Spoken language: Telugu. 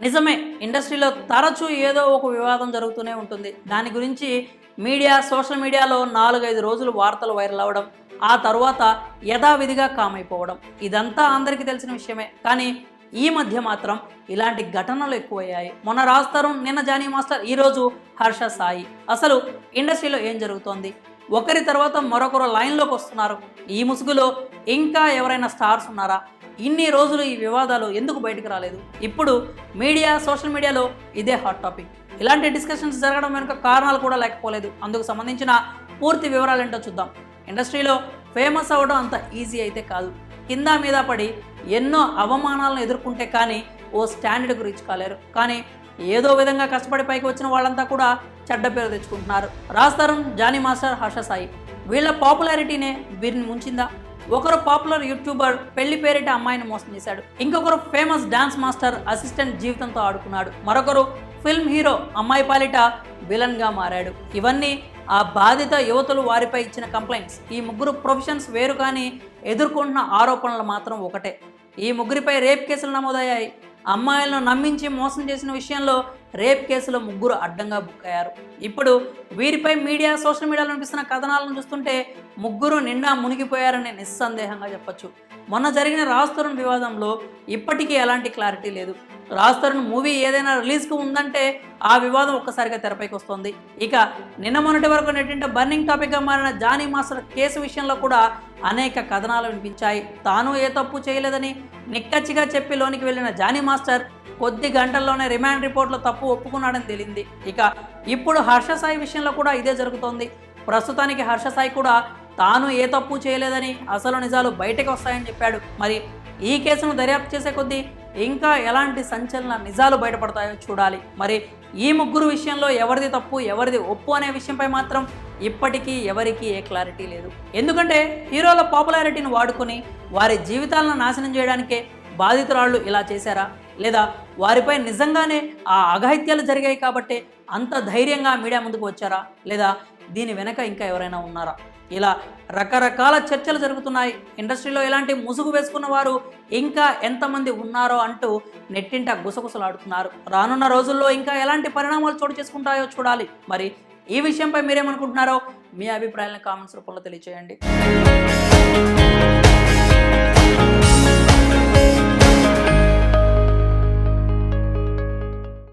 నిజమే, ఇండస్ట్రీలో తరచూ ఏదో ఒక వివాదం జరుగుతూనే ఉంటుంది. దాని గురించి మీడియా, సోషల్ మీడియాలో 4-5 రోజులు వార్తలు వైరల్ అవ్వడం, ఆ తరువాత యథావిధిగా కామైపోవడం, ఇదంతా అందరికీ తెలిసిన విషయమే. కానీ ఈ మధ్య మాత్రం ఇలాంటి ఘటనలు ఎక్కువయ్యాయి. మొన్న రాజ్ తరుణ్, నిన్న జానీ మాస్టర్, ఈరోజు హర్ష సాయి. అసలు ఇండస్ట్రీలో ఏం జరుగుతోంది? ఒకరి తర్వాత మరొకరు లైన్లోకి వస్తున్నారు. ఈ ముసుగులో ఇంకా ఎవరైనా స్టార్స్ ఉన్నారా? ఇన్ని రోజులు ఈ వివాదాలు ఎందుకు బయటకు రాలేదు? ఇప్పుడు మీడియా, సోషల్ మీడియాలో ఇదే హాట్ టాపిక్. ఇలాంటి డిస్కషన్స్ జరగడం వెనుక కారణాలు కూడా లేకపోలేదు. అందుకు సంబంధించిన పూర్తి వివరాలు ఏంటో చూద్దాం. ఇండస్ట్రీలో ఫేమస్ అవ్వడం అంత ఈజీ అయితే కాదు. కింద మీద పడి ఎన్నో అవమానాలను ఎదుర్కొంటే కానీ ఓ స్టాండర్డ్కు రీచ్ కాలేరు. కానీ ఏదో విధంగా కష్టపడి పైకి వచ్చిన వాళ్ళంతా కూడా చెడ్డ పేరు తెచ్చుకుంటున్నారు. రాజ్ తరుణ్, జానీ మాస్టర్, హర్ష సాయి, వీళ్ళ పాపులారిటీనే వీరిని ముంచిందా? ఒకరు పాపులర్ యూట్యూబర్ పెళ్లి పేరిట అమ్మాయిని మోసం చేశాడు. ఇంకొకరు ఫేమస్ డాన్స్ మాస్టర్ అసిస్టెంట్ జీవితంతో ఆడుకున్నాడు. మరొకరు ఫిల్మ్ హీరో అమ్మాయి పాలిట విలన్గా మారాడు. ఇవన్నీ ఆ బాధిత యువతులు వారిపై ఇచ్చిన కంప్లైంట్స్. ఈ ముగ్గురు ప్రొఫెషన్స్ వేరు, కానీ ఎదుర్కొంటున్న ఆరోపణలు మాత్రం ఒకటే. ఈ ముగ్గురిపై రేప్ కేసులు నమోదయ్యాయి. అమ్మాయిలను నమ్మించి మోసం చేసిన విషయంలో రేప్ కేసులో ముగ్గురు అడ్డంగా బుక్ అయ్యారు. ఇప్పుడు వీరిపై మీడియా, సోషల్ మీడియాలో అనిపిస్తున్న కథనాలను చూస్తుంటే ముగ్గురు నిండా మునిగిపోయారని నిస్సందేహంగా చెప్పొచ్చు. మొన్న జరిగిన రాజ్ తరుణ్ వివాదంలో ఇప్పటికీ ఎలాంటి క్లారిటీ లేదు. రాజ్ తరుణ్ మూవీ ఏదైనా రిలీజ్కు ఉందంటే ఆ వివాదం ఒక్కసారిగా తెరపైకి వస్తుంది. ఇక నిన్న మొన్నటి వరకు నెట్టింట బర్నింగ్ టాపిక్గా మారిన జానీ మాస్టర్ కేసు విషయంలో కూడా అనేక కథనాలు వినిపించాయి. తాను ఏ తప్పు చేయలేదని నిక్కచ్చిగా చెప్పి లోనికి వెళ్ళిన జానీ మాస్టర్ కొద్ది గంటల్లోనే రిమాండ్ రిపోర్ట్లో తప్పు ఒప్పుకున్నాడని తేలింది. ఇక ఇప్పుడు హర్ష సాయి విషయంలో కూడా ఇదే జరుగుతోంది. ప్రస్తుతానికి హర్ష సాయి కూడా తాను ఏ తప్పు చేయలేదని, అసలు నిజాలు బయటకు వస్తాయని చెప్పాడు. మరి ఈ కేసును దర్యాప్తు చేసే కొద్దీ ఇంకా ఎలాంటి సంచలన నిజాలు బయటపడతాయో చూడాలి. మరి ఈ ముగ్గురు విషయంలో ఎవరిది తప్పు, ఎవరిది ఒప్పు అనే విషయంపై మాత్రం ఇప్పటికీ ఎవరికీ ఏ క్లారిటీ లేదు. ఎందుకంటే హీరోల పాపులారిటీని వాడుకొని వారి జీవితాలను నాశనం చేయడానికే బాధితురాళ్ళు ఇలా చేశారా, లేదా వారిపై నిజంగానే ఆ అఘాయిత్యాలు జరిగాయి కాబట్టే అంత ధైర్యంగా మీడియా ముందుకు వచ్చారా, లేదా దీని వెనక ఇంకా ఎవరైనా ఉన్నారా? ఇలా రకరకాల చర్చలు జరుగుతున్నాయి. ఇండస్ట్రీలో ఇలాంటి ముసుగు వేసుకున్న వారు ఇంకా ఎంతమంది ఉన్నారో అంటూ నెట్టింట గుసగుసలాడుతున్నారు. రానున్న రోజుల్లో ఇంకా ఎలాంటి పరిణామాలు చోటు చేసుకుంటాయో చూడాలి. మరి ఈ విషయంపై మీరేమనుకుంటున్నారో మీ అభిప్రాయాలను కామెంట్స్ రూపంలో తెలియజేయండి.